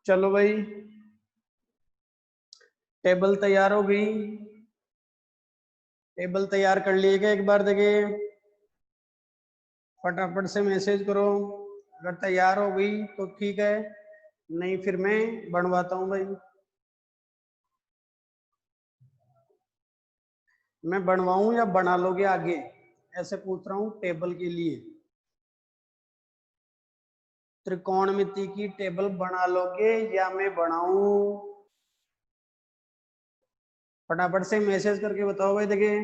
चलो भाई, टेबल तैयार हो गई। टेबल तैयार कर लिए क्या? एक बार देखिए, फटाफट से मैसेज करो। अगर तैयार हो गई तो ठीक है, नहीं फिर मैं बनवाता हूँ भाई। मैं बनवाऊं या बना लोगे आगे, ऐसे पूछ रहा हूँ टेबल के लिए। त्रिकोणमिति की टेबल बना लोगे या मैं बनाऊं? फटाफट से मैसेज करके बताओ भाई। देखिए,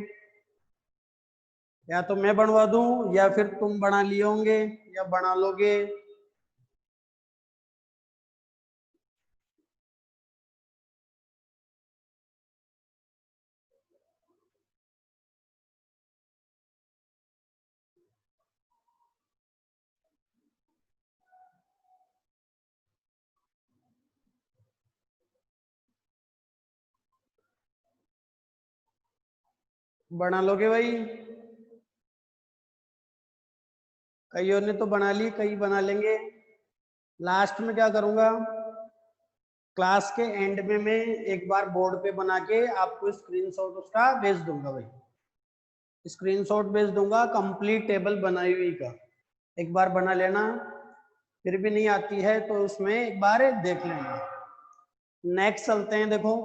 या तो मैं बनवा दूं या फिर तुम बना लिए होंगे या बना लोगे। बना लोगे भाई? कईयों ने तो बना ली, कई बना लेंगे। लास्ट में क्या करूंगा, क्लास के एंड में मैं एक बार बोर्ड पे बना के आपको स्क्रीनशॉट उसका भेज दूंगा भाई। स्क्रीनशॉट भेज दूंगा कंप्लीट टेबल बनाई हुई का। एक बार बना लेना, फिर भी नहीं आती है तो उसमें एक बार देख लेना। नेक्स्ट चलते हैं। देखो,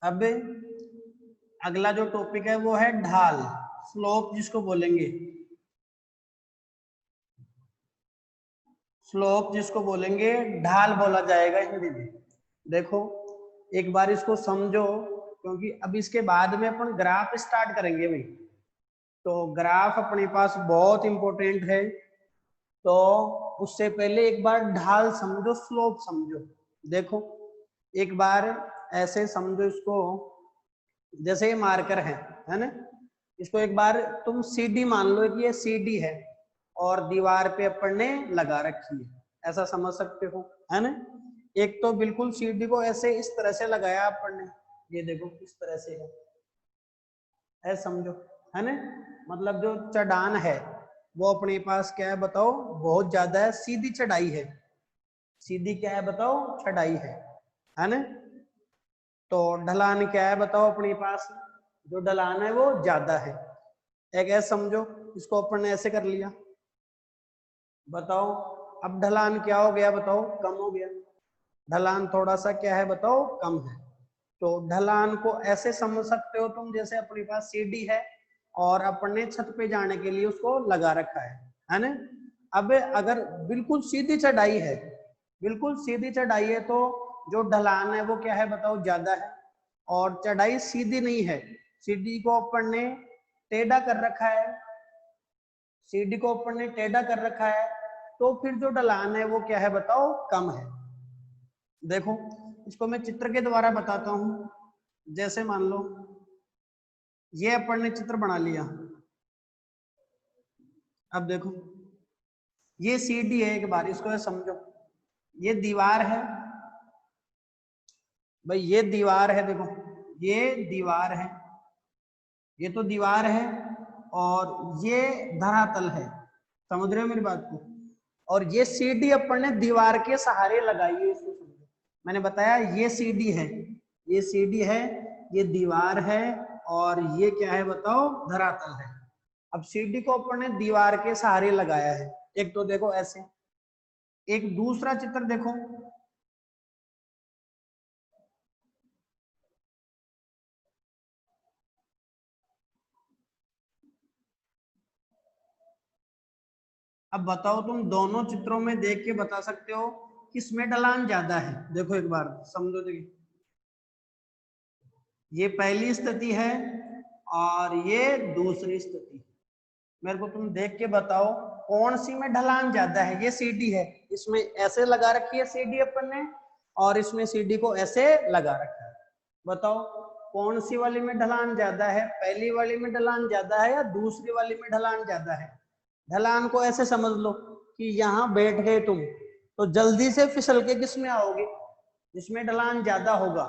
अब अगला जो टॉपिक है वो है ढाल, स्लोप जिसको बोलेंगे। स्लोप जिसको बोलेंगे, ढाल बोला जाएगा हिंदी में। देखो, एक बार इसको समझो, क्योंकि अब इसके बाद में अपन ग्राफ स्टार्ट करेंगे भाई। तो ग्राफ अपने पास बहुत इंपॉर्टेंट है। तो उससे पहले एक बार ढाल समझो, स्लोप समझो। देखो, एक बार ऐसे समझो इसको, जैसे ये मार्कर है ना। इसको एक बार तुम सीडी मान लो कि ये सीडी है और दीवार पे अपन ने लगा रखी है, ऐसा समझ सकते हो, है ना। एक तो बिल्कुल सीडी को ऐसे इस तरह से लगाया अपन ने, ये देखो किस तरह से है, ऐसे समझो, है ना। मतलब जो चढ़ान है वो अपने पास क्या है बताओ, बहुत ज्यादा है, सीधी चढ़ाई है। सीधी क्या है बताओ, चढ़ाई है ना। तो ढलान क्या है बताओ अपने पास, जो ढलान है वो ज्यादा है। एक ऐसे समझो, इसको अपन ने ऐसे कर लिया, बताओ अब ढलान क्या हो गया बताओ, कम हो गया। ढलान थोड़ा सा क्या है बताओ, कम है। तो ढलान को ऐसे समझ सकते हो तुम, जैसे अपने पास सीढ़ी है और अपन ने छत पे जाने के लिए उसको लगा रखा है ना। अब अगर बिल्कुल सीधी चढ़ाई है, बिल्कुल सीधी चढ़ाई है, तो जो ढलान है वो क्या है बताओ, ज्यादा है। और चढ़ाई सीधी नहीं है, सीढ़ी को अपन ने टेढ़ा कर रखा है, सीढ़ी को अपन ने टेढ़ा कर रखा है, तो फिर जो ढलान है वो क्या है बताओ, कम है। देखो, इसको मैं चित्र के द्वारा बताता हूं। जैसे मान लो ये अपन ने चित्र बना लिया। अब देखो, ये सीढ़ी है, एक बार इसको समझो, ये दीवार है भाई, ये दीवार है। देखो, ये दीवार है, ये तो दीवार है, और ये धरातल है। समझ रहे हो मेरी बात को। और ये सीढ़ी अपन ने दीवार के सहारे लगाई है, इसको समझो। मैंने बताया ये सीढ़ी है, ये सीढ़ी है, ये दीवार है, और ये क्या है बताओ, धरातल है। अब सीढ़ी को अपन ने दीवार के सहारे लगाया है। एक तो देखो ऐसे, एक दूसरा चित्र देखो, अब बताओ तुम दोनों चित्रों में देख के बता सकते हो किसमें ढलान ज्यादा है। देखो एक बार समझो, देखिए ये पहली स्थिति है और ये दूसरी स्थिति। मेरे को तुम देख के बताओ कौन सी में ढलान ज्यादा है। ये सीढ़ी है, इसमें ऐसे लगा रखी है सीढ़ी अपन ने, और इसमें सीढ़ी को ऐसे लगा रखा है। बताओ कौन सी वाली में ढलान ज्यादा है, पहली वाली में ढलान ज्यादा है या दूसरी वाली में ढलान ज्यादा है। ढलान को ऐसे समझ लो कि यहाँ बैठ गए तुम, तो जल्दी से फिसल के किस में आओगे, जिसमें ढलान ज्यादा होगा।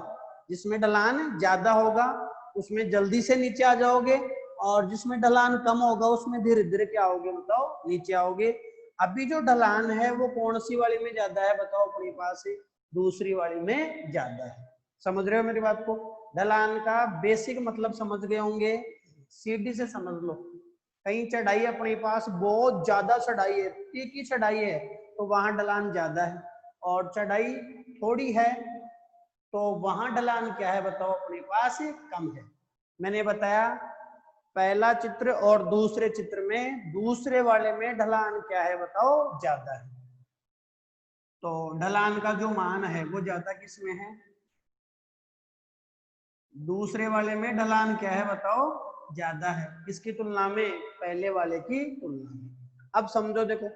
जिसमें ढलान ज्यादा होगा उसमें जल्दी से नीचे आ जाओगे, और जिसमें ढलान कम होगा उसमें धीरे धीरे क्या आओगे बताओ, नीचे आओगे। अभी जो ढलान है वो कौन सी वाली में ज्यादा है बताओ अपने पास, दूसरी वाली में ज्यादा है। समझ रहे हो मेरी बात को? ढलान का बेसिक मतलब समझ गए होंगे, सीधी से समझ लो। कहीं चढ़ाई अपने पास बहुत ज्यादा चढ़ाई है, तीखी चढ़ाई है, तो वहां ढलान ज्यादा है, और चढ़ाई थोड़ी है तो वहां ढलान क्या है बताओ अपने पास कम है। मैंने बताया पहला चित्र और दूसरे चित्र में, दूसरे वाले में ढलान क्या है बताओ ज्यादा है। तो ढलान का जो मान है वो ज्यादा किसमें है? दूसरे वाले में ढलान क्या है बताओ ज्यादा है, किसकी तुलना में? पहले वाले की तुलना में। अब समझो देखो,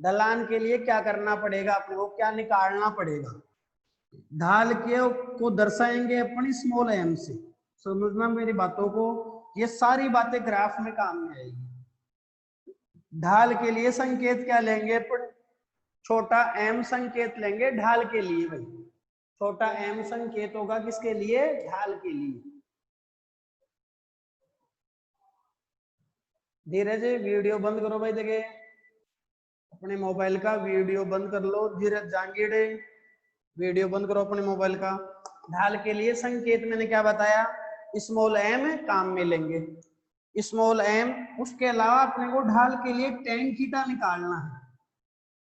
ढलान के लिए क्या करना पड़ेगा अपने को, क्या निकालना पड़ेगा? ढाल के को दर्शाएंगे अपन स्मॉल एम से। समझना मेरी बातों को, ये सारी बातें ग्राफ में काम में आएगी। ढाल के लिए संकेत क्या लेंगे अपन? छोटा एम संकेत लेंगे ढाल के लिए भाई। छोटा एम संकेत होगा किसके लिए? ढाल के लिए। धीरज वीडियो बंद करो भाई, देखे अपने मोबाइल का वीडियो बंद कर लो। धीरज जांगीड़े वीडियो बंद करो अपने मोबाइल का। ढाल के लिए संकेत मैंने क्या बताया? स्मॉल एम काम में लेंगे, स्मॉल एम। उसके अलावा अपने को ढाल के लिए टेन थीटा निकालना है।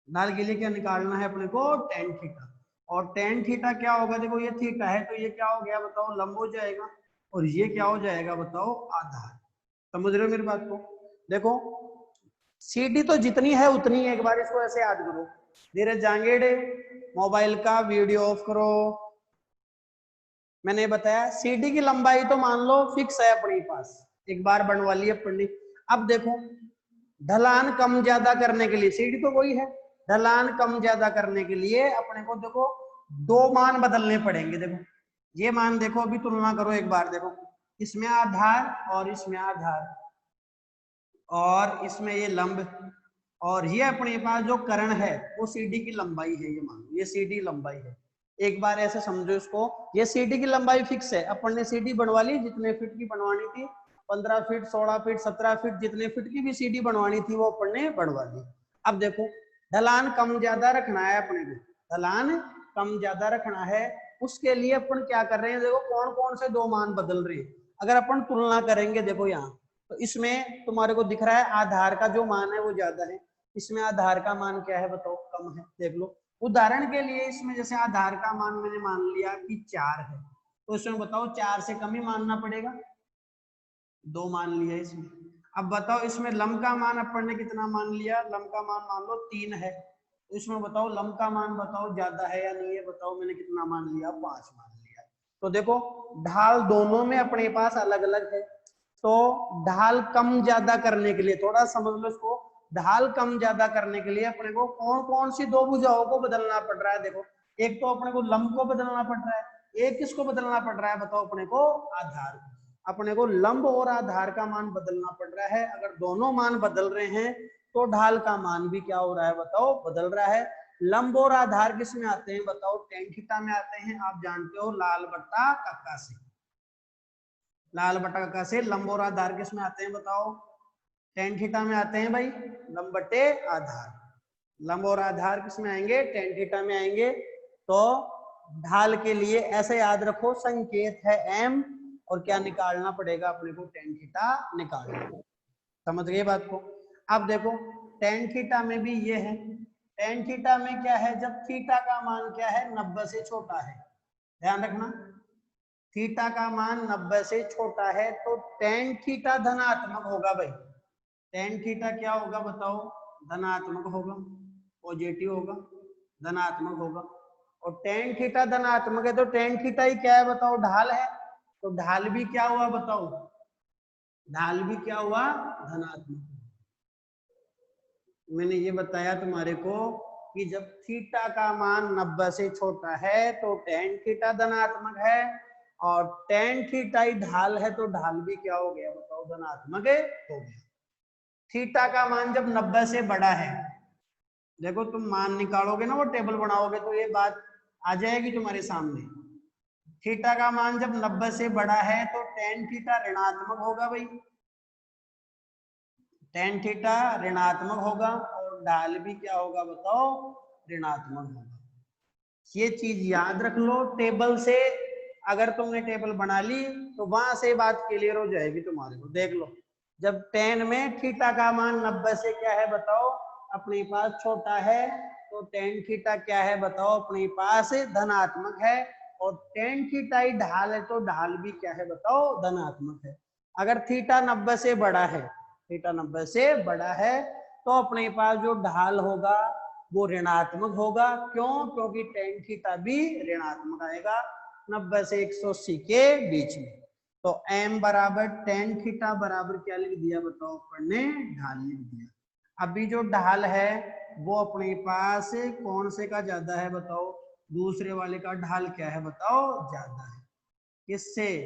ढाल के लिए क्या निकालना है अपने को? Tan theta. और टेन थीटा क्या होगा? देखो ये थीटा है तो ये क्या हो गया बताओ? लंब हो जाएगा। और ये क्या हो जाएगा बताओ? आधार। समझ रहे हो मेरी बात को? देखो सीडी तो जितनी है उतनी है, एक बार इसको ऐसे याद करो। धीरज जांगेड़े मोबाइल का वीडियो ऑफ करो। मैंने बताया सीडी की लंबाई तो मान लो फिक्स है अपने पास, एक बार बनवा ली अपन ने। अब देखो ढलान कम ज्यादा करने के लिए, सीडी तो वही है, ढलान कम ज्यादा करने के लिए अपने को देखो दो मान बदलने पड़ेंगे। देखो ये मान देखो, अभी तुलना करो एक बार, देखो इसमें आधार और इसमें आधार और इसमें ये लंब, और ये अपने पास जो कर्ण है वो सीडी की लंबाई है। ये मान ये सीडी लंबाई है। एक बार ऐसे समझो इसको, ये सीडी की लंबाई फिक्स है, अपन ने सीडी बनवा ली जितने फीट की बनवानी थी, 15 फीट 16 फीट 17 फीट जितने फीट की भी सीडी बनवानी थी वो अपन ने बनवा ली। अब देखो ढलान कम ज्यादा रखना है अपने को, ढलान कम ज्यादा रखना है। उसके लिए अपन क्या कर रहे हैं? देखो कौन कौन से दो मान बदल रहे हैं। अगर अपन तुलना करेंगे देखो यहाँ, तो इसमें तुम्हारे को दिख रहा है आधार का जो मान है वो ज्यादा है, इसमें आधार का मान क्या है बताओ? कम है। देख लो उदाहरण के लिए, इसमें जैसे आधार का मान मैंने मान लिया कि 4 है, तो इसमें बताओ 4 से कम ही मानना पड़ेगा, 2 मान लिया इसमें। अब बताओ इसमें लंब का मान अपन ने कितना मान लिया? लंब का मान मान लो 3 है, तो इसमें बताओ लंब का मान बताओ ज्यादा है या नहीं है? बताओ मैंने कितना मान लिया? 5 मान लिया। तो देखो ढाल दोनों में अपने पास अलग अलग है, तो ढाल कम ज्यादा करने के लिए थोड़ा समझ लो इसको, ढाल कम ज्यादा करने के लिए अपने को कौन कौन सी दो भुजाओं को बदलना पड़ रहा है? देखो एक तो अपने को लंब को बदलना पड़ रहा है, एक किसको बदलना पड़ रहा है बताओ? अपने को आधार को। अपने को लंब और आधार का मान बदलना पड़ रहा है। अगर दोनों मान बदल रहे हैं तो ढाल का मान भी क्या हो रहा है बताओ? बदल रहा है। लंब और आधार किस में आते हैं बताओ? टेन थीटा में आते हैं। आप जानते हो लाल बट्टा कक्का से, लाल बट्टा कक्का से लंब और आधार किस में आते हैं बताओ? टेन थीटा में आते हैं भाई, लंब बट्टे आधार। लंब और आधार किस में आएंगे? टेन थीटा में आएंगे। तो ढाल के लिए ऐसे याद रखो, संकेत है एम और क्या निकालना पड़ेगा अपने को? टेन थीटा निकालना। समझ गए बात को? अब देखो टेन थीटा में भी ये है, टेन थीटा में क्या है? जब थीटा का मान क्या है? 90 से छोटा है। ध्यान रखना थीटा का मान 90 से छोटा है तो टेन थीटा धनात्मक होगा भाई। टेन थीटा क्या होगा बताओ? धनात्मक होगा, पॉजिटिव होगा, धनात्मक होगा। और टेन थीटा धनात्मक है तो टेन थीटा ही क्या है बताओ? ढाल है। तो ढाल भी क्या हुआ बताओ? ढाल भी क्या हुआ? धनात्मक। मैंने ये बताया तुम्हारे को कि जब थीटा का मान 90 से छोटा है तो टेन थीटा धनात्मक है, और टेन थीटा ही ढाल है तो ढाल भी क्या हो गया बताओ? धनात्मक हो गया। थीटा का मान जब 90 से बड़ा है, देखो तुम मान निकालोगे ना, वो टेबल बनाओगे तो ये बात आ जाएगी तुम्हारे सामने। थीटा का मान जब 90 से बड़ा है तो टेन थीटा ऋणात्मक होगा भाई, टेन थीटा ऋणात्मक होगा। और ढाल भी क्या होगा बताओ, ऋणात्मक होगा। ये चीज याद रख लो। टेबल से अगर तुमने टेबल बना ली तो वहां से बात क्लियर हो जाएगी तुम्हारे को। देख लो, जब tan में थीटा का मान 90 से क्या है बताओ, अपने पास छोटा है, तो tan थीटा क्या है बताओ, अपने पास धनात्मक है। और tan थीटा ही ढाल है, तो ढाल भी क्या है बताओ, धनात्मक है। अगर थीटा 90 से बड़ा है, थीटा 90 से बड़ा है, तो अपने पास जो ढाल होगा वो ऋणात्मक होगा। क्यों? क्योंकि tan थीटा भी ऋणात्मक आएगा 90 से 180 के बीच में। तो m बराबर tan थीटा बराबर क्या लिख दिया बताओ, अपन ने ढाल लिख दिया। अभी जो ढाल है वो अपने पास कौन से का ज्यादा है बताओ, दूसरे वाले का ढाल क्या है बताओ, ज्यादा है। किससे?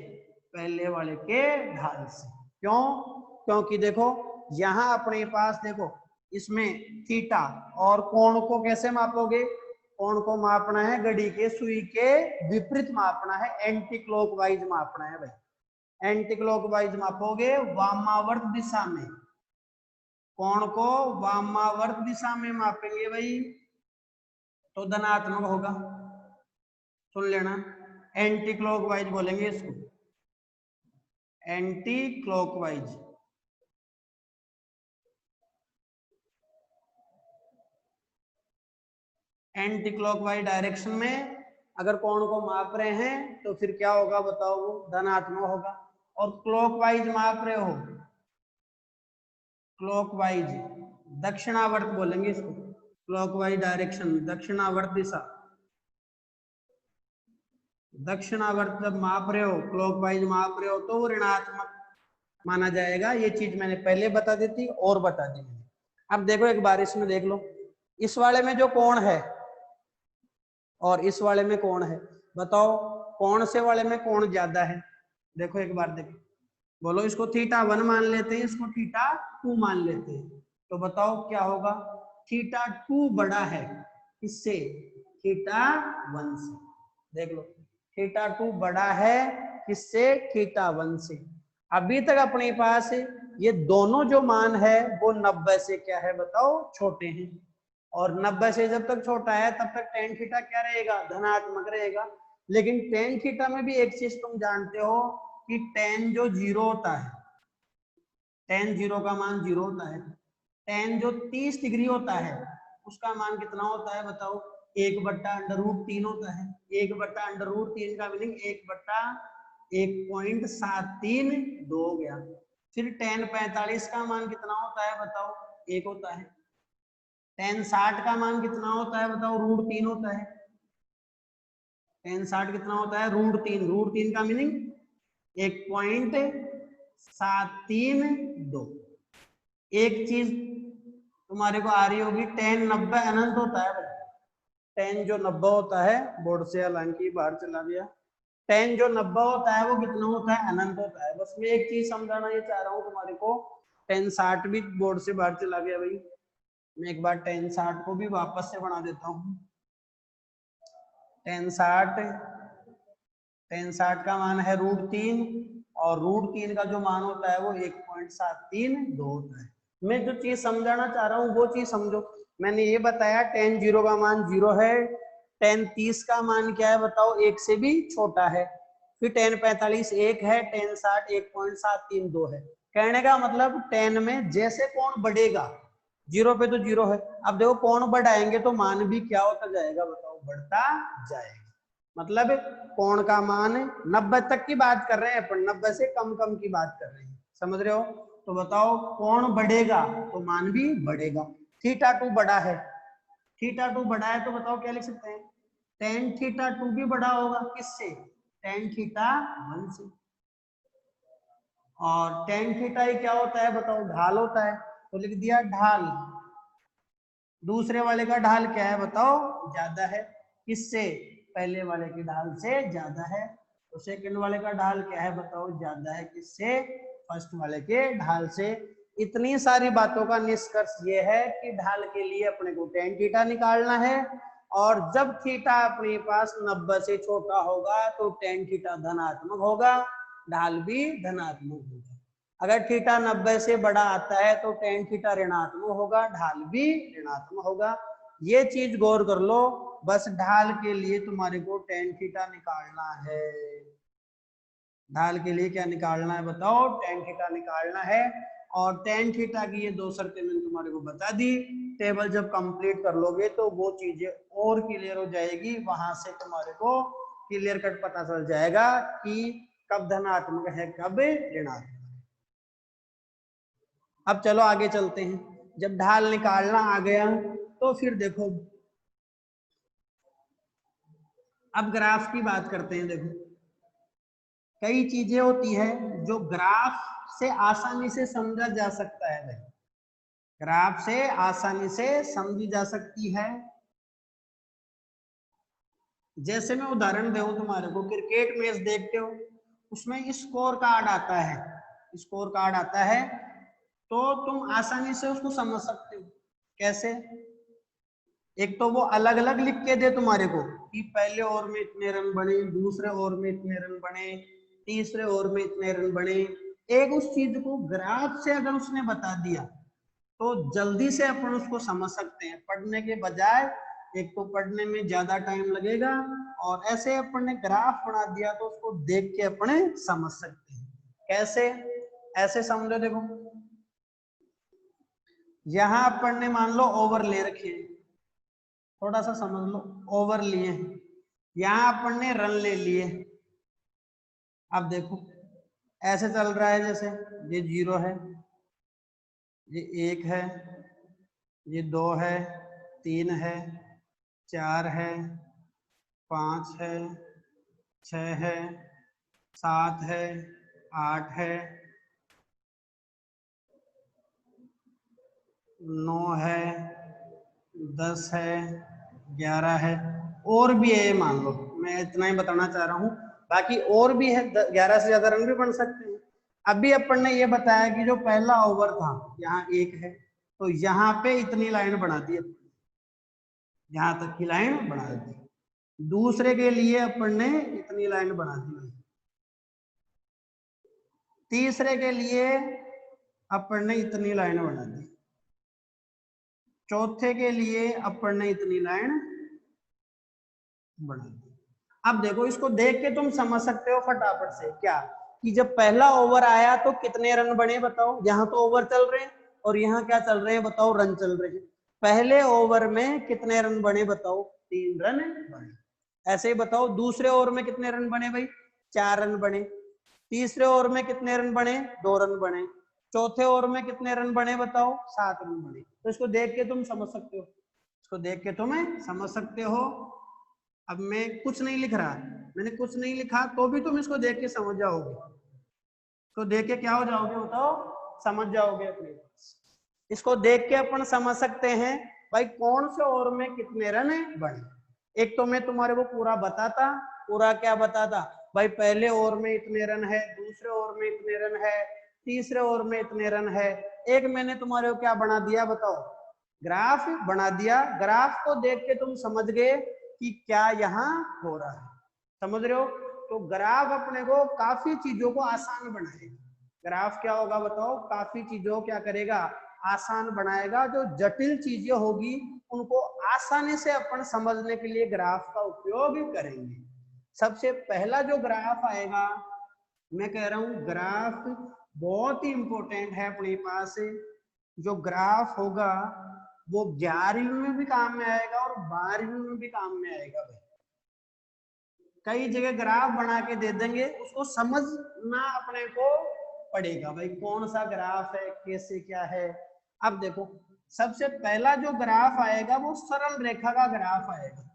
पहले वाले के ढाल से। क्यों? क्योंकि देखो यहाँ अपने पास देखो, इसमें थीटा और कोण को कैसे मापोगे, कोण को मापना है घड़ी के सुई के विपरीत मापना है, एंटी क्लॉकवाइज मापना है भाई। एंटी क्लॉकवाइज मापोगे वामावर्त दिशा में, कोण को वामावर्त दिशा में मापेंगे भाई तो धनात्मक होगा। सुन लेना, एंटी क्लॉकवाइज बोलेंगे इसको, anti clockwise. Anti clockwise direction में अगर कोण को माप रहे हैं तो फिर क्या होगा बताओ, वो धनात्मक होगा। और क्लॉकवाइज माप रहे हो, क्लॉकवाइज दक्षिणावर्त बोलेंगे इसको, क्लॉकवाइज डायरेक्शन दक्षिणावर्त दिशा, दक्षिणावर्त जब माप रहे हो, क्लॉकवाइज माप रहे हो तो वो ऋणात्मक माना जाएगा। ये चीज मैंने पहले बता दी थी और बता दी मैंने। अब देखो एक बार इसमें देख लो, इस वाले में जो कोण है और इस वाले में कोण है, बताओ कौन से वाले में कोण ज्यादा है। देखो एक बार देखो, बोलो इसको थीटा 1 मान लेते हैं, इसको थीटा 2 मान लेते हैं, तो बताओ क्या होगा, थीटा 2 बड़ा है इससे, थीटा 1 से। देख लो, थीटा 2 बड़ा है किससे, थीटा 1 से। अभी तक अपने पास ये दोनों जो मान है वो 90 से क्या है बताओ, छोटे हैं। और 90 से जब तक छोटा है तब तक tan थीटा क्या रहेगा, धनात्मक रहेगा। लेकिन tan थीटा में भी एक चीज तुम जानते हो कि tan जो 0 होता है, tan 0 का मान 0 होता है। tan जो 30 डिग्री होता है उसका मान कितना होता है बताओ, 1/√3 होता है। 1/√3 का मीनिंग 1/1.732 हो गया। फिर tan 45 का मान कितना होता है बताओ, 1 होता है। tan 60 का मान कितना होता है बताओ, √3 होता है। tan 60 कितना होता है, √3। √3 का मीनिंग 1.732। एक चीज तुम्हारे को आ रही होगी, tan 90 अनंत होता है। tan जो 90 होता है, बोर्ड से हालांकि बाहर चला गया, tan जो 90 होता है वो कितना होता है, अनंत होता है। बस मैं एक चीज समझाना ये चाह रहा हूँ तुम्हारे को, tan 60 भी बोर्ड से बाहर चला गया भाई। मैं एक बार tan 60 को भी वापस से बना देता हूँ। tan 60 का मान है √3 और √3 का जो मान होता है वो 1.732 होता है। मैं जो चीज समझाना चाह रहा हूँ वो चीज समझो। मैंने ये बताया tan 0 का मान 0 है, tan 30 का मान क्या है बताओ, 1 से भी छोटा है। फिर tan 45 1 है, tan 60 1.732 है। कहने का मतलब tan में जैसे कोण बढ़ेगा, 0 पे तो 0 है, अब देखो कोण बढ़ाएंगे तो मान भी क्या होता जाएगा बताओ, बढ़ता जाएगा। मतलब कोण का मान 90 तक की बात कर रहे हैं अपन, 90 से कम कम की बात कर रहे हैं, समझ रहे हो। तो बताओ कोण बढ़ेगा तो मान भी बढ़ेगा। थीटा 2 बड़ा है, थीटा 2 बड़ा है तो बताओ क्या लिख सकते हैं, tan थीटा 2 भी बड़ा होगा किससे, tan थीटा 1 से। और tan थीटा ही क्या होता है बताओ, ढाल होता है, तो लिख दिया ढाल। दूसरे वाले का ढाल क्या है बताओ, ज्यादा है किससे, पहले वाले की ढाल से ज्यादा है। तो सेकंड वाले का ढाल क्या है बताओ, ज्यादा है किससे, फर्स्ट वाले के ढाल से। इतनी सारी बातों का निष्कर्ष ये है कि ढाल के लिए अपने को tan थीटा निकालना है, और जब थीटा अपने पास 90 से छोटा होगा तो tan थीटा धनात्मक होगा, ढाल भी धनात्मक होगा। अगर थीटा 90 से बड़ा आता है तो टेन थीटा ऋणात्मक होगा, ढाल भी ऋणात्मक होगा। ये चीज गौर कर लो, बस ढाल के लिए तुम्हारे को टेन थीटा निकालना है। ढाल के लिए क्या निकालना है बताओ, टेन थीटा निकालना है। और टेन थीटा की ये दो शर्तें मैंने तुम्हारे को बता दी। टेबल जब कंप्लीट कर लोगे तो वो चीजें और क्लियर हो जाएगी, वहां से तुम्हारे को क्लियर कट पता चल जाएगा कि कब धनात्मक है कब ऋणात्मक। अब चलो आगे चलते हैं। जब ढाल निकालना आ गया तो फिर देखो, अब ग्राफ की बात करते हैं। देखो कई चीजें होती है जो ग्राफ से आसानी से समझा जा सकता है। भाई ग्राफ से आसानी से समझी जा सकती है। जैसे मैं उदाहरण दूं तुम्हारे को, क्रिकेट मैच देखते हो, उसमें स्कोर कार्ड आता है, स्कोर कार्ड आता है, तो तुम आसानी से उसको समझ सकते हो। कैसे? एक तो वो अलग अलग लिख के दे तुम्हारे को कि पहले ओवर में इतने रन बने, दूसरे ओवर में इतने रन बने, तीसरे ओवर में इतने रन बने। एक उस चीज को ग्राफ से अगर उसने बता दिया तो जल्दी से अपन उसको समझ सकते हैं, पढ़ने के बजाय। एक तो पढ़ने में ज्यादा टाइम लगेगा, और ऐसे अपन ने ग्राफ बना दिया तो उसको देख के अपने समझ सकते हैं। कैसे? ऐसे समझो, देखो यहां अपन ने मान लो ओवर ले रखे, थोड़ा सा समझ लो, ओवर लिए, यहां अपन ने रन ले लिए। अब देखो ऐसे चल रहा है, जैसे ये 0 है, ये 1 है, ये 2 है, 3 है, 4 है, 5 है, 6 है, 7 है, 8 है, 9 है, 10 है, 11 है, और भी है। मान लो मैं इतना ही बताना चाह रहा हूँ, बाकी और भी है, 11 से ज्यादा रन भी बन सकते हैं। अभी अपन ने ये बताया कि जो पहला ओवर था यहाँ 1 है, तो यहाँ पे इतनी लाइन बना दी, यहाँ तक की लाइन बना दी। दूसरे के लिए अपन ने इतनी लाइन बना दी। तीसरे के लिए अपन ने इतनी लाइन बना दी। चौथे के लिए अपन ने इतनी लाइन बना दी। अब देखो इसको देख के तुम समझ सकते हो फटाफट से क्या, कि जब पहला ओवर आया तो कितने रन बने बताओ। यहाँ तो ओवर चल रहे हैं और यहाँ क्या चल रहे हैं बताओ, रन चल रहे हैं। पहले ओवर में कितने रन बने बताओ, 3 रन बने। ऐसे ही बताओ दूसरे ओवर में कितने रन बने भाई, 4 रन बने। तीसरे ओवर में कितने रन बने, 2 रन बने। चौथे ओवर में कितने रन बने बताओ, 7 रन बने। तो इसको देख के तुम समझ सकते हो, इसको देख के तुम्हें समझ सकते हो। अब मैं कुछ नहीं लिख रहा, मैंने कुछ नहीं लिखा तो भी तुम इसको देख के समझ जाओगे। इसको देख के क्या हो जाओगे बताओ, समझ जाओगे अपने पास। इसको देख के अपन समझ सकते हैं भाई कौन से ओवर में कितने रन बने। एक तो मैं तुम्हारे को पूरा बताता, पूरा क्या बताता भाई, पहले ओवर में इतने रन है, दूसरे ओवर में इतने रन है, तीसरे ओवर में इतने रन है। एक मैंने तुम्हारे को क्या बना दिया बताओ, ग्राफ बना दिया। ग्राफ को देख के तुम समझ गए कि क्या यहाँ हो रहा है, समझ रहे हो। तो ग्राफ अपने को काफी चीजों को आसान बनाएगा। ग्राफ क्या होगा बताओ, काफी चीजों क्या करेगा, आसान बनाएगा। जो जटिल चीजें होगी उनको आसानी से अपन समझने के लिए ग्राफ का उपयोग करेंगे। सबसे पहला जो ग्राफ आएगा, मैं कह रहा हूं ग्राफ बहुत ही इंपॉर्टेंट है अपने पास। जो ग्राफ होगा वो 11वीं में भी काम में आएगा और 12वीं में भी काम में आएगा भाई। कई जगह ग्राफ बना के दे देंगे, उसको समझना अपने को पड़ेगा भाई कौन सा ग्राफ है, कैसे क्या है। अब देखो सबसे पहला जो ग्राफ आएगा वो सरल रेखा का ग्राफ आएगा।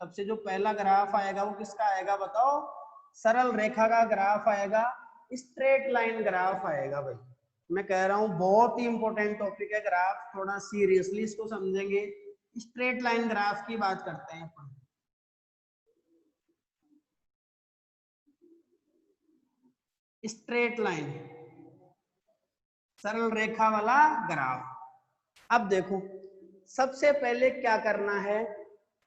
सबसे जो पहला ग्राफ आएगा वो किसका आएगा बताओ, सरल रेखा का ग्राफ आएगा, स्ट्रेट लाइन ग्राफ आएगा भाई। मैं कह रहा हूं बहुत ही इंपॉर्टेंट टॉपिक है ग्राफ, थोड़ा सीरियसली इसको समझेंगे। स्ट्रेट लाइन ग्राफ की बात करते हैं अपन। स्ट्रेट लाइन, सरल रेखा वाला ग्राफ। अब देखो सबसे पहले क्या करना है,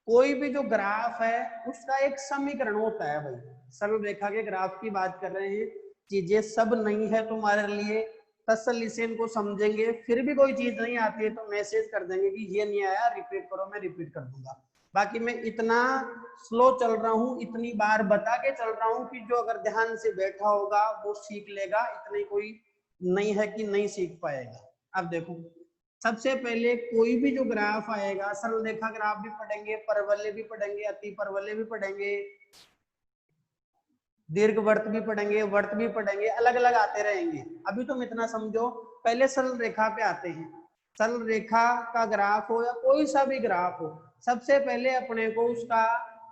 कोई भी जो ग्राफ है उसका एक समीकरण होता है भाई। सरल रेखा के ग्राफ की बात कर रहे हैं, चीजें सब नहीं है तुम्हारे लिए, तसल्ली से इनको समझेंगे, फिर भी कोई चीज नहीं आती है तो मैसेज कर देंगे कि ये नहीं आया, रिपीट करो, मैं रिपीट कर दूंगा। बाकी मैं इतना स्लो चल रहा हूँ, इतनी बार बता के चल रहा हूँ कि जो अगर ध्यान से बैठा होगा वो सीख लेगा, इतनी कोई नहीं है कि नहीं सीख पाएगा। अब देखो, सबसे पहले कोई भी जो ग्राफ आएगा, सरल रेखा ग्राफ भी पढ़ेंगे, परवलय भी पढ़ेंगे, अति परवलय भी पढ़ेंगे, दीर्घवृत्त भी पढ़ेंगे, वर्त भी पढ़ेंगे, अलग अलग आते रहेंगे। अभी तुम इतना समझो, पहले सरल रेखा पे आते हैं। सरल रेखा का ग्राफ हो या कोई सा भी ग्राफ हो, सबसे पहले अपने को उसका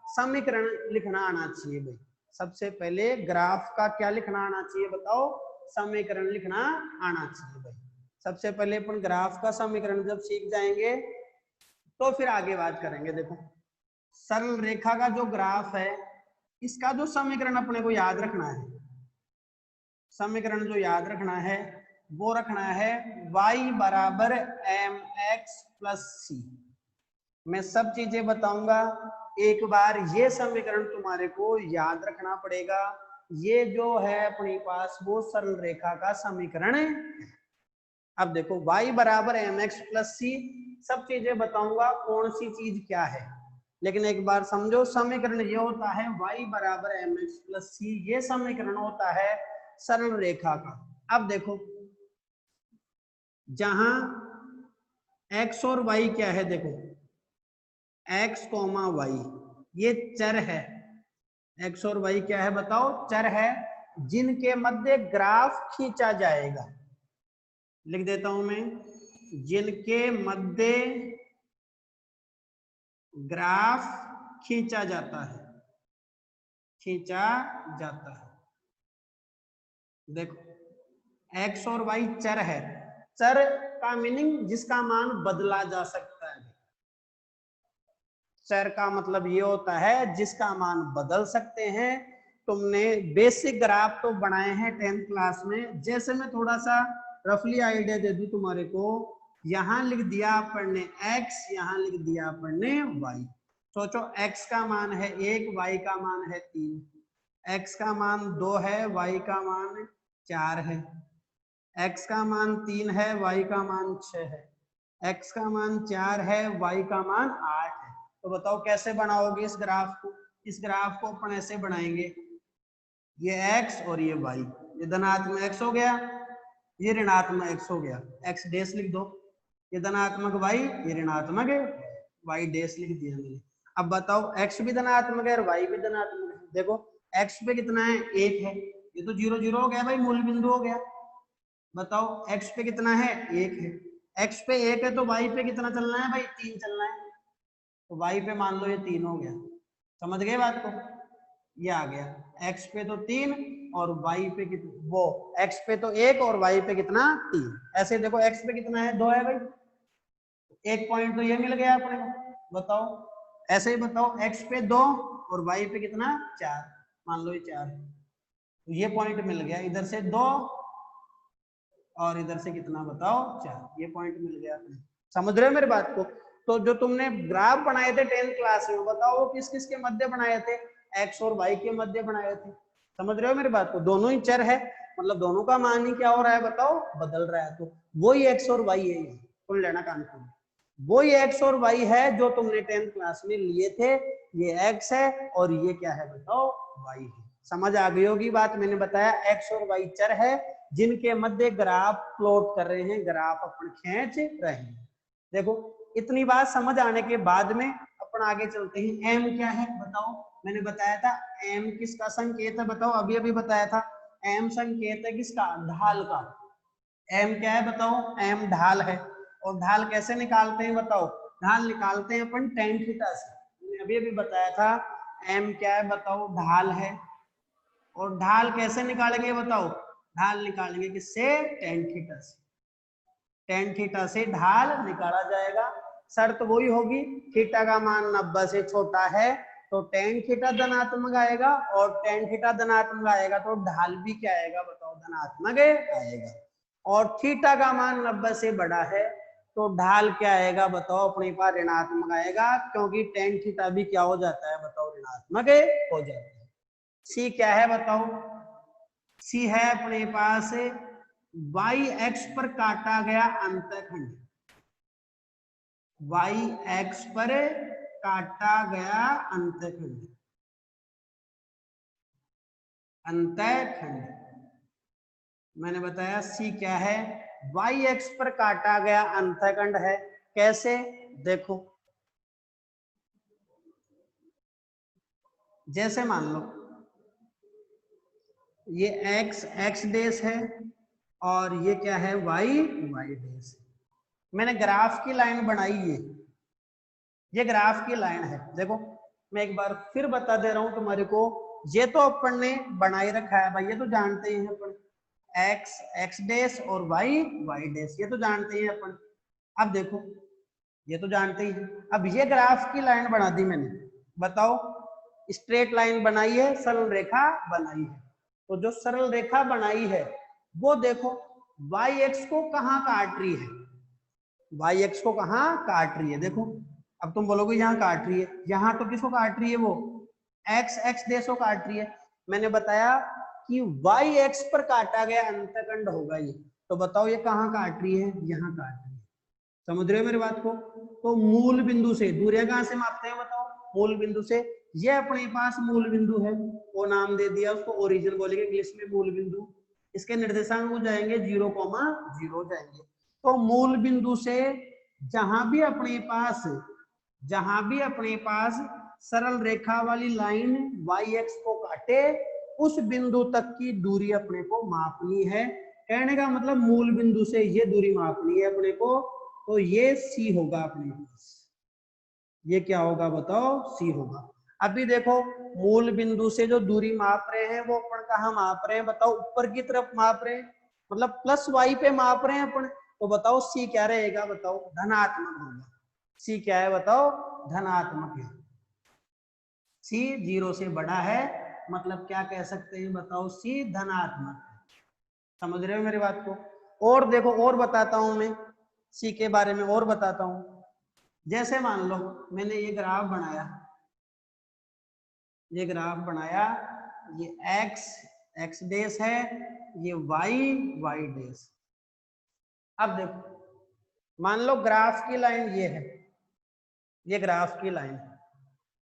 समीकरण लिखना आना चाहिए भाई। सबसे पहले ग्राफ का क्या लिखना आना चाहिए बताओ? समीकरण लिखना आना चाहिए भाई। सबसे पहले अपन ग्राफ का समीकरण जब सीख जाएंगे तो फिर आगे बात करेंगे। देखो, सरल रेखा का जो ग्राफ है, इसका जो समीकरण अपने को याद रखना है, समीकरण जो याद रखना है वो रखना है y बराबर mx प्लस सी। मैं सब चीजें बताऊंगा, एक बार ये समीकरण तुम्हारे को याद रखना पड़ेगा। ये जो है अपने पास वो सरल रेखा का समीकरण है। अब देखो, y बराबर mx प्लस सी, सब चीजें बताऊंगा कौन सी चीज क्या है, लेकिन एक बार समझो, समीकरण ये होता है y बराबर mx प्लस सी, ये समीकरण होता है सरल रेखा का। अब देखो, जहां x और y क्या है, देखो x, y ये चर है। x और y क्या है बताओ? चर है, जिनके मध्य ग्राफ खींचा जाएगा। लिख देता हूं मैं, जिनके मध्य ग्राफ खींचा जाता है, खींचा जाता है। देखो, x और y चर है, चर का मीनिंग जिसका मान बदला जा सकता है। चर का मतलब ये होता है जिसका मान बदल सकते हैं। तुमने बेसिक ग्राफ तो बनाए हैं 10th क्लास में, जैसे मैं थोड़ा सा रफली आइडिया दे दूं तुम्हारे को, यहां लिख दिया अपन ने x, यहां लिख दिया अपन ने y। सोचो, x का मान है 1, y का मान है 3, x का मान 2 है, y का मान 4 है, x का मान 3 है, y का मान 6 है, x का मान 4 है, y का मान 8 है। तो बताओ कैसे बनाओगे इस ग्राफ को? इस ग्राफ को अपन ऐसे बनाएंगे, ये x और ये y, ये धनात्मक x हो गया, ये ऋणात्मक x हो गया, x डैश लिख दो, ये धनात्मक y, ये ऋणात्मक y डैश लिख दिया मैंने। अब बताओ, x भी धनात्मक है और y भी धनात्मक है। देखो, x पे कितना है? 1 है, ये तो 0 0 हो गया भाई, मूल बिंदु हो गया। बताओ, x पे कितना है? 1 है, x पे 1 है तो y पे कितना चलना है भाई? 3 चलना है। तो y पे मान लो ये 3 हो गया। समझ गए बात को? ये आ गया, x पे तो 3 और y पे कितना, वो x पे तो 1 और y पे कितना? 3। ऐसे देखो, x पे कितना है? 2 है भाई, एक पॉइंट तो ये मिल गया अपने को। बताओ, ऐसे ही बताओ, x पे 2 और y पे कितना? 4, मान लो ये 4 है, तो ये पॉइंट मिल गया। इधर से 2 और इधर से कितना बताओ? 4, ये पॉइंट मिल गया अपने। समझ रहे हो मेरी बात को? तो जो तुमने ग्राफ बनाए थे 10th क्लास में, बताओ वो किस किस के मध्य बनाए थे? x और y के मध्य बनाए थे। समझ रहे हो मेरी बात को? दोनों ही चर है, मतलब दोनों का मान ही क्या हो रहा है बताओ? बदल रहा है। तो वो ही x और y है, सुन लेना कान खोल, वो ही x और y है जो तुमने 10th क्लास में लिए थे। ये x है और ये क्या है बताओ? y है। समझ आ गई होगी बात? मैंने बताया x और y चर है जिनके मध्य ग्राफ प्लॉट कर रहे हैं, ग्राफ अपन खींच रहे हैं। देखो, इतनी बात समझ आने के बाद में अपन आगे चलते हैं। m क्या है बताओ? मैंने बताया था m किसका संकेत है बताओ? अभी अभी बताया था, m संकेत है किसका? ढाल का। m क्या है बताओ? m ढाल है। और ढाल कैसे निकालते हैं बताओ? ढाल निकालते हैं अपन tan थीटा से। मैंने अभी अभी बताया था m क्या है बताओ? ढाल है। और ढाल कैसे निकालेंगे बताओ? ढाल निकालेंगे किससे? tan थीटा से। tan थीटा से ढाल निकाला जाएगा। शर्त वही होगी, थीटा का मान 90 से छोटा है तो tan थीटा धनात्मक आएगा, और tan थीटा धनात्मक आएगा तो ढाल भी क्या आएगा बताओ? धनात्मक आएगा। और थीटा का मान 90 से बड़ा है तो ढाल क्या आएगा बताओ? अपने पास ऋणात्मक आएगा, क्योंकि tan थीटा भी क्या हो जाता है बताओ? ऋणात्मक हो जाता है। सी क्या है बताओ? सी है अपने पास वाई एक्स पर काटा गया अंतःखंड, वाई एक्स पर काटा गया अंतःखंड, अंतःखंड मैंने बताया सी क्या है, वाई एक्स पर काटा गया अंतःखंड है। कैसे, देखो जैसे मान लो ये x x डेस है और ये क्या है y y डेस। मैंने ग्राफ की लाइन बनाई है, ये ग्राफ की लाइन है। देखो मैं एक बार फिर बता दे रहा हूं तुम्हारे को, ये तो अपन ने बनाई रखा है भाई, ये तो जानते ही हैं अपन, x x डेस और y y डेस, ये तो जानते हैं अपन। अब देखो ये तो जानते ही हैं, अब ये ग्राफ की लाइन बना दी मैंने, बताओ स्ट्रेट लाइन बनाई है, सरल रेखा बनाई है। तो जो सरल रेखा बनाई है वो देखो वाई एक्स को कहाँ काट रही है, वाई एक्स को कहाँ काट रही है। देखो अब तुम बोलोगे यहाँ काट रही है, यहाँ तो किसको काट रही है, वो एक्स एक्स डेस को काट रही है। मैंने बताया कि वाई एक्स पर काटा गया अंतःखंड होगा ये, तो बताओ ये कहाँ काट रही है, यहाँ काट रही है। समझ रहे हो मेरी बात को। तो मूल बिंदु से दूरियां कहाँ से मापते हैं बताओ, मूल बिंदु से। ये अपने पास मूल बिंदु है, वो नाम दे दिया उसको, ओरिजिन बोलेंगे इंग्लिश में मूल बिंदु। इसके निर्देशांक हो जाएंगे 0,0 जाएंगे। तो मूल बिंदु से जहां भी अपने पास सरल रेखा वाली लाइन वाई एक्स को काटे, उस बिंदु तक की दूरी अपने को मापनी है। कहने का मतलब मूल बिंदु से ये दूरी मापनी है अपने को, तो ये सी होगा अपने पास। ये क्या होगा बताओ, सी होगा। अभी देखो मूल बिंदु से जो दूरी माप रहे हैं वो अपन कहाँ माप रहे हैं बताओ, ऊपर की तरफ माप रहे हैं, मतलब प्लस वाई पे माप रहे हैं अपन। तो बताओ सी क्या रहेगा, बताओ धनात्मक होगा। सी क्या है बताओ, धनात्मक है। सी 0 से बड़ा है, मतलब क्या कह सकते हैं बताओ, सी धनात्मक है। समझ रहे हो मेरी बात को। और देखो और बताता हूं मैं, सी के बारे में और बताता हूं। जैसे मान लो मैंने ये ग्राफ बनाया, ये ग्राफ बनाया, ये x x डेस है, ये y y डेस। अब देखो मान लो ग्राफ की लाइन ये है, ये ग्राफ की लाइन है,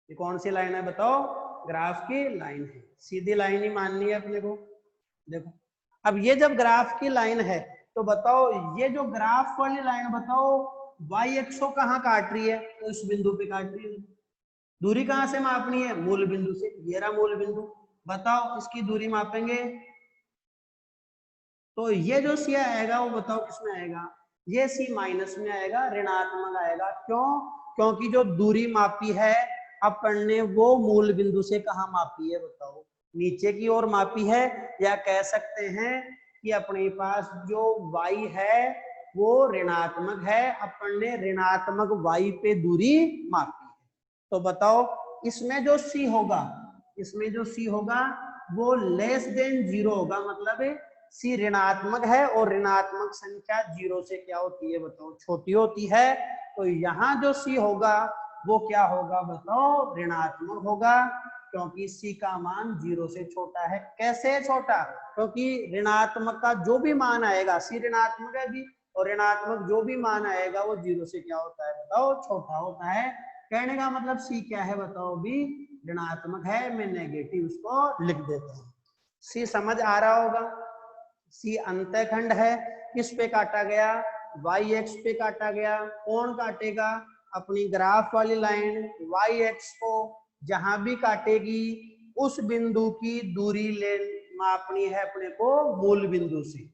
ये कौन सी लाइन है बताओ, ग्राफ की लाइन है, सीधी लाइन ही माननी है अपने को। देखो अब ये जब ग्राफ की लाइन है तो बताओ ये जो ग्राफ वाली लाइन बताओ वाई एक्स को कहाँ काट रही है, तो इस बिंदु पे काट रही है। दूरी कहाँ से मापनी है, मूल बिंदु से। ये रहा मूल बिंदु, बताओ इसकी दूरी मापेंगे तो ये जो सी आएगा वो बताओ किसमें आएगा, ये सी माइनस में आएगा, ऋणात्मक आएगा। क्यों, क्योंकि जो दूरी मापी है अपन ने वो मूल बिंदु से कहाँ मापी है बताओ, नीचे की ओर मापी है, या कह सकते हैं कि अपने पास जो y है वो ऋणात्मक है, अपन ने ऋणात्मक y पे दूरी मापी है। तो बताओ इसमें जो सी होगा, इसमें जो सी होगा वो लेस देन 0 होगा, मतलब सी ऋणात्मक है और ऋणात्मक संख्या 0 से क्या होती है बताओ, छोटी होती है। तो यहाँ जो सी होगा वो क्या होगा बताओ, ऋणात्मक होगा, क्योंकि सी का मान 0 से छोटा है। कैसे छोटा, क्योंकि ऋणात्मक का जो भी मान आएगा, सी ऋणात्मक है भी, और ऋणात्मक जो भी मान आएगा वो 0 से क्या होता है बताओ, छोटा होता है। कहने का मतलब सी क्या है बताओ, भी ऋणात्मक है। मैं नेगेटिव उसको लिख देता हूँ। सी समझ आ रहा होगा। सी अंतःखंड है, किस पे काटा गया, वाई एक्स पे काटा गया। कौन काटेगा, अपनी ग्राफ वाली लाइन वाई एक्स को जहां भी काटेगी उस बिंदु की दूरी ले मापनी है अपने को मूल बिंदु से।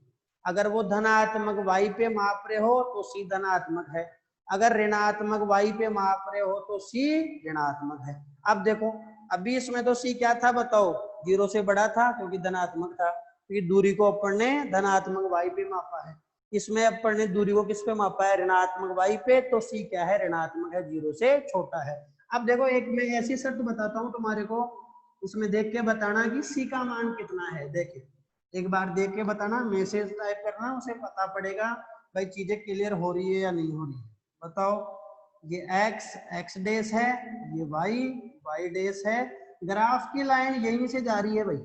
अगर वो धनात्मक वाई पे माप रहे हो तो सी धनात्मक है, अगर ऋणात्मक वाई पे माप रहे हो तो सी ऋणात्मक है। अब देखो अभी इसमें तो सी क्या था बताओ, 0 से बड़ा था क्योंकि धनात्मक था, क्योंकि दूरी को अपन ने धनात्मक वाई पे मापा है। इसमें अपन ने दूरी को किस पे मापा है, ऋणात्मक वाई पे, तो सी क्या है, ऋणात्मक है, 0 से छोटा है। अब देखो एक मैं ऐसी शर्त बताता हूँ तुम्हारे को, उसमें देख के बताना कि सी का मान कितना है। देखिए एक बार देख के बताना, मैसेज टाइप करना, उसे पता पड़ेगा भाई चीजें क्लियर हो रही है या नहीं हो रही है। बताओ ये x x डेस है, ये y y डेस है, ग्राफ की लाइन यहीं से जा रही है भाई,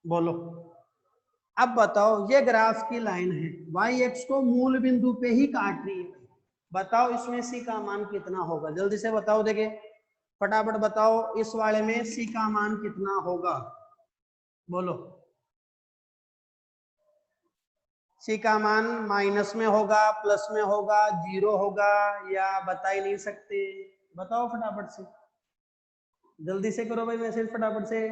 बोलो अब बताओ ये ग्राफ की लाइन है, वाई एक्स को मूल बिंदु पे ही काट रही है, बताओ इसमें सी का मान कितना होगा, जल्दी से बताओ, देखे फटाफट बताओ इस वाले में सी का मान कितना होगा, बोलो। सी का मान माइनस में होगा, प्लस में होगा, जीरो होगा, या बता ही नहीं सकते, बताओ फटाफट से, जल्दी से करो भाई मैसेज फटाफट से।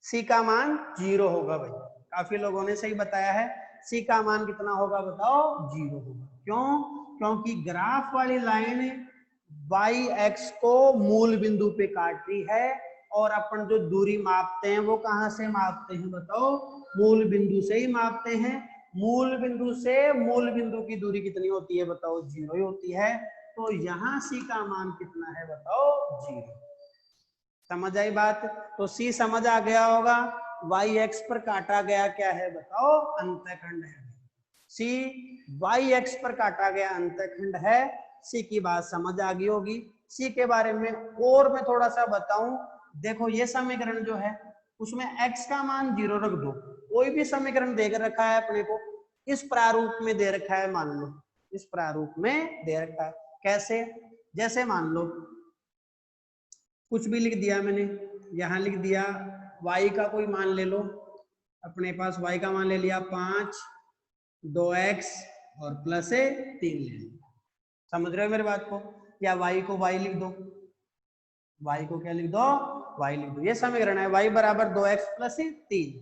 सी का मान जीरो होगा भाई, काफी लोगों ने सही बताया है। सी का मान कितना होगा बताओ, जीरो होगा। क्यों? क्योंकि ग्राफ वाली लाइन वाई एक्स को मूल बिंदु पे काट रही है, और अपन जो दूरी मापते हैं वो कहां से मापते हैं बताओ, मूल बिंदु से ही मापते हैं। मूल बिंदु से मूल बिंदु की दूरी कितनी होती है बताओ, जीरो ही होती है। तो यहाँ सी का मान कितना है बताओ, जीरो। समझ आई बात? तो सी समझ आ गया होगा। वाई एक्स पर काटा गया क्या है बताओ, अंतःखंड है। सी वाई एक्स पर काटा गया अंतःखंड है। सी की बात समझ आ गई होगी। सी के बारे में और मैं थोड़ा सा बताऊं, देखो ये समीकरण जो है उसमें x का मान जीरो रख दो, कोई भी समीकरण दे रखा है अपने को, इस प्रारूप में दे रखा है, मान लो इस प्रारूप में दे रखा है। कैसे? जैसे मान लो कुछ भी लिख दिया मैंने, यहां लिख दिया y का कोई मान ले लो, अपने पास y का मान ले लिया 5, 2x और प्लस 3 ले लिया। समझ रहे हो मेरी बात को? या y को y लिख दो, y को क्या लिख दो, y लिख दो। ये समीकरण है, y बराबर 2x प्लस 3,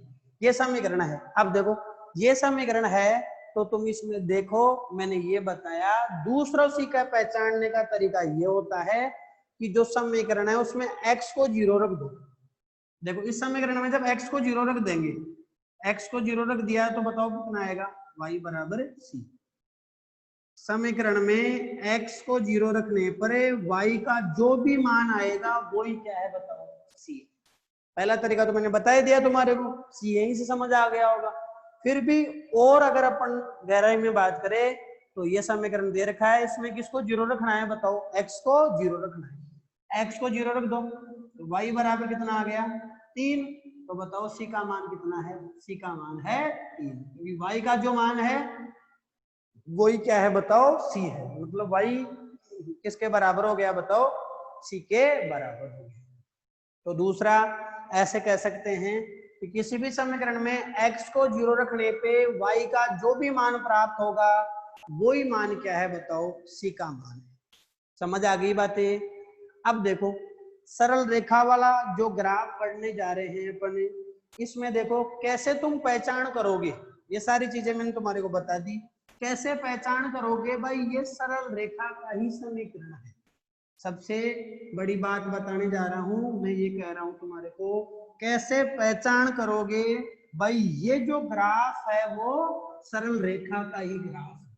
ये समीकरण है। अब देखो ये समीकरण है तो तुम इसमें देखो, मैंने ये बताया दूसरा सी का पहचानने का तरीका ये होता है कि जो समीकरण है उसमें x को जीरो रख दो। देखो इस समीकरण में जब x को जीरो रख देंगे, x को जीरो रख दिया तो बताओ कितना आएगा, y बराबर c। समीकरण में x को जीरो रखने पर y का जो भी मान आएगा वो ही क्या है बताओ, c। पहला तरीका तो मैंने बता ही दिया तुम्हारे को, c यहीं से समझ आ गया होगा। फिर भी और अगर अपन गहराई में बात करें तो ये समीकरण दे रखा है, इसमें किसको जीरो रखना है बताओ, x को जीरो रखना है। x को जीरो रख दो तो y बराबर कितना आ गया, 3। तो बताओ c का मान कितना है, c का मान है 3, क्योंकि y का जो मान है वही क्या है बताओ, c है। मतलब y किसके बराबर हो गया बताओ, c के बराबर हो गया। तो दूसरा ऐसे कह सकते हैं कि किसी भी समीकरण में x को जीरो रखने पे y का जो भी मान प्राप्त होगा वही मान क्या है बताओ, c का मान है। समझ आ गई बातें? अब देखो सरल रेखा वाला जो ग्राफ पढ़ने जा रहे हैं अपन, इसमें देखो कैसे तुम पहचान करोगे, ये सारी चीजें मैंने तुम्हारे को बता दी। कैसे पहचान करोगे भाई, ये सरल रेखा का ही समीकरण है। सबसे बड़ी बात बताने जा रहा हूं मैं, ये कह रहा हूं तुम्हारे को कैसे पहचान करोगे भाई, ये जो ग्राफ है वो सरल रेखा का ही ग्राफ है।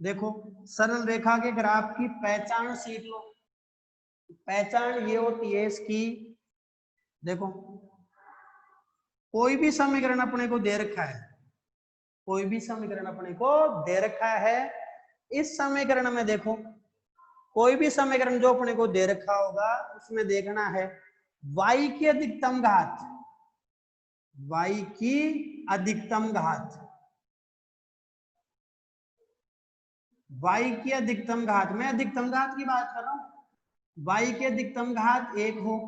देखो सरल रेखा के ग्राफ की पहचान सीख लो। पहचान ये होती है इसकी, देखो कोई भी समीकरण अपने को दे रखा है, कोई भी समीकरण अपने को दे रखा है, इस समीकरण में देखो कोई भी समीकरण जो अपने को दे रखा होगा उसमें देखना है y की अधिकतम घात, y की अधिकतम घात, y की अधिकतम घात, मैं अधिकतम घात की बात कर रहा हूं, y की अधिकतम घात 1 हो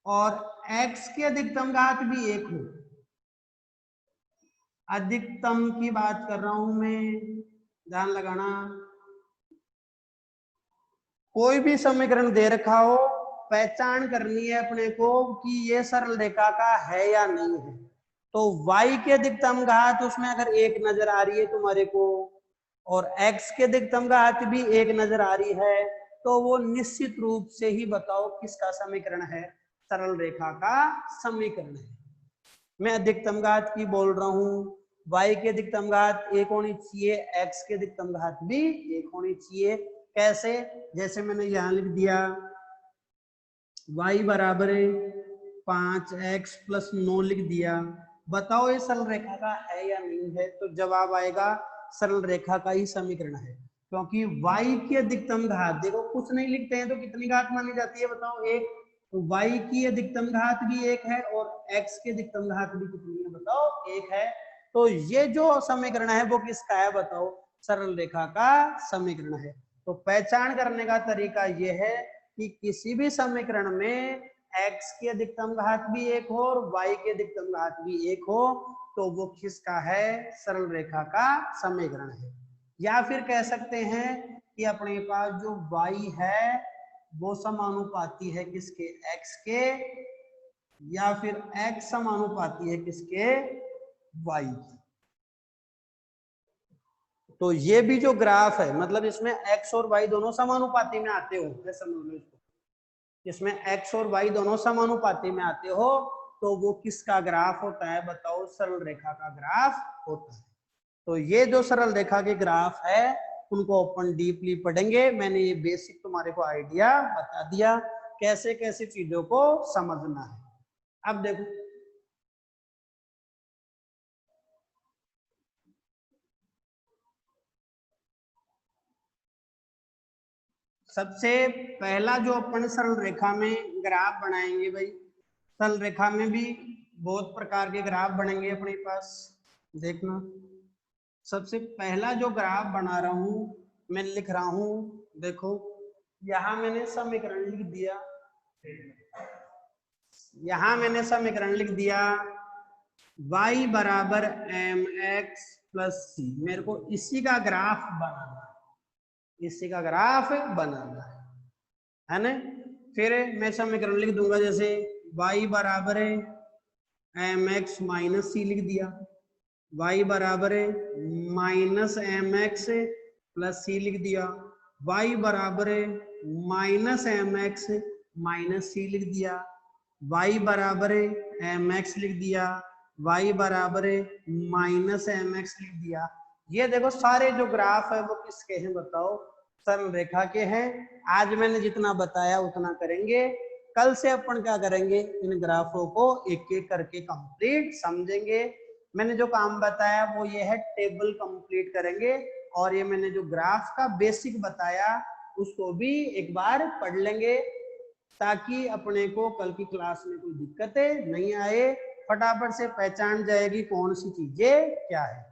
और x की अधिकतम घात भी 1 हो। अधिकतम की बात कर रहा हूं मैं, ध्यान लगाना। कोई भी समीकरण दे रखा हो, पहचान करनी है अपने को कि ये सरल रेखा का है या नहीं है। तो y की अधिकतम घात उसमें अगर 1 नजर आ रही है तुम्हारे को और x की अधिकतम घात भी 1 नजर आ रही है, तो वो निश्चित रूप से ही बताओ किसका समीकरण है, सरल रेखा का समीकरण है। मैं अधिकतम घात की बोल रहा हूँ, y की अधिकतम घात 1 होनी चाहिए, x की अधिकतम घात भी 1 होनी चाहिए। कैसे? जैसे मैंने यहां लिख दिया y बराबर 5x प्लस 9 लिख दिया, बताओ ये सरल रेखा का है या नहीं है? तो जवाब आएगा सरल रेखा का ही समीकरण है, क्योंकि y की अधिकतम घात, देखो कुछ नहीं लिखते हैं तो कितनी घात मानी जाती है बताओ, 1। तो y की अधिकतम घात भी 1 है और x की अधिकतम घात भी कितनी है बताओ 1 है। तो ये जो समीकरण है वो किसका है बताओ, सरल रेखा का समीकरण है। तो पहचान करने का तरीका ये है कि किसी भी समीकरण में x की अधिकतम घात भी 1 हो और y की अधिकतम घात भी 1 हो तो वो किसका है, सरल रेखा का समीकरण है। या फिर कह सकते हैं कि अपने पास जो y है वो समानुपाती है किसके, x के, या फिर x समानुपाती है किसके, y के। तो ये भी जो ग्राफ है मतलब इसमें x और y दोनों समानुपाती में आते हो, ऐसा समझ लो इसको, इसमें x और y दोनों समानुपाती में आते हो तो वो किसका ग्राफ होता है बताओ, सरल रेखा का ग्राफ होता है। तो ये जो सरल रेखा के ग्राफ है उनको अपन डीपली पढ़ेंगे। मैंने ये बेसिक तुम्हारे को आइडिया बता दिया कैसे कैसे चीजों को समझना है। अब देखो सबसे पहला जो अपन सरल रेखा में ग्राफ बनाएंगे भाई, सरल रेखा में भी बहुत प्रकार के ग्राफ बनेंगे अपने पास। देखना सबसे पहला जो ग्राफ बना रहा हूं मैं लिख रहा हूं, देखो यहां मैंने समीकरण लिख दिया, यहां मैंने समीकरण लिख दिया y बराबर mx प्लस सी। मेरे को इसी का ग्राफ बनाना है, इसी का ग्राफ बनाना है ना। फिर मैं समीकरण लिख दूंगा जैसे y बराबर है mx माइनस सी लिख दिया, y बराबर है माइनस mx प्लस सी लिख दिया, y बराबर है माइनस mx माइनस सी लिख दिया, y बराबर है mx लिख दिया, y बराबर है माइनस mx लिख दिया। ये देखो सारे जो ग्राफ है वो किसके हैं बताओ, सरल रेखा के हैं। आज मैंने जितना बताया उतना करेंगे, कल से अपन क्या करेंगे, इन ग्राफों को एक एक करके कंप्लीट समझेंगे। मैंने जो काम बताया वो ये है टेबल कंप्लीट करेंगे, और ये मैंने जो ग्राफ का बेसिक बताया उसको भी एक बार पढ़ लेंगे ताकि अपने को कल की क्लास में कोई दिक्कतें नहीं आए, फटाफट से पहचान जाएगी कौन सी चीजें क्या है।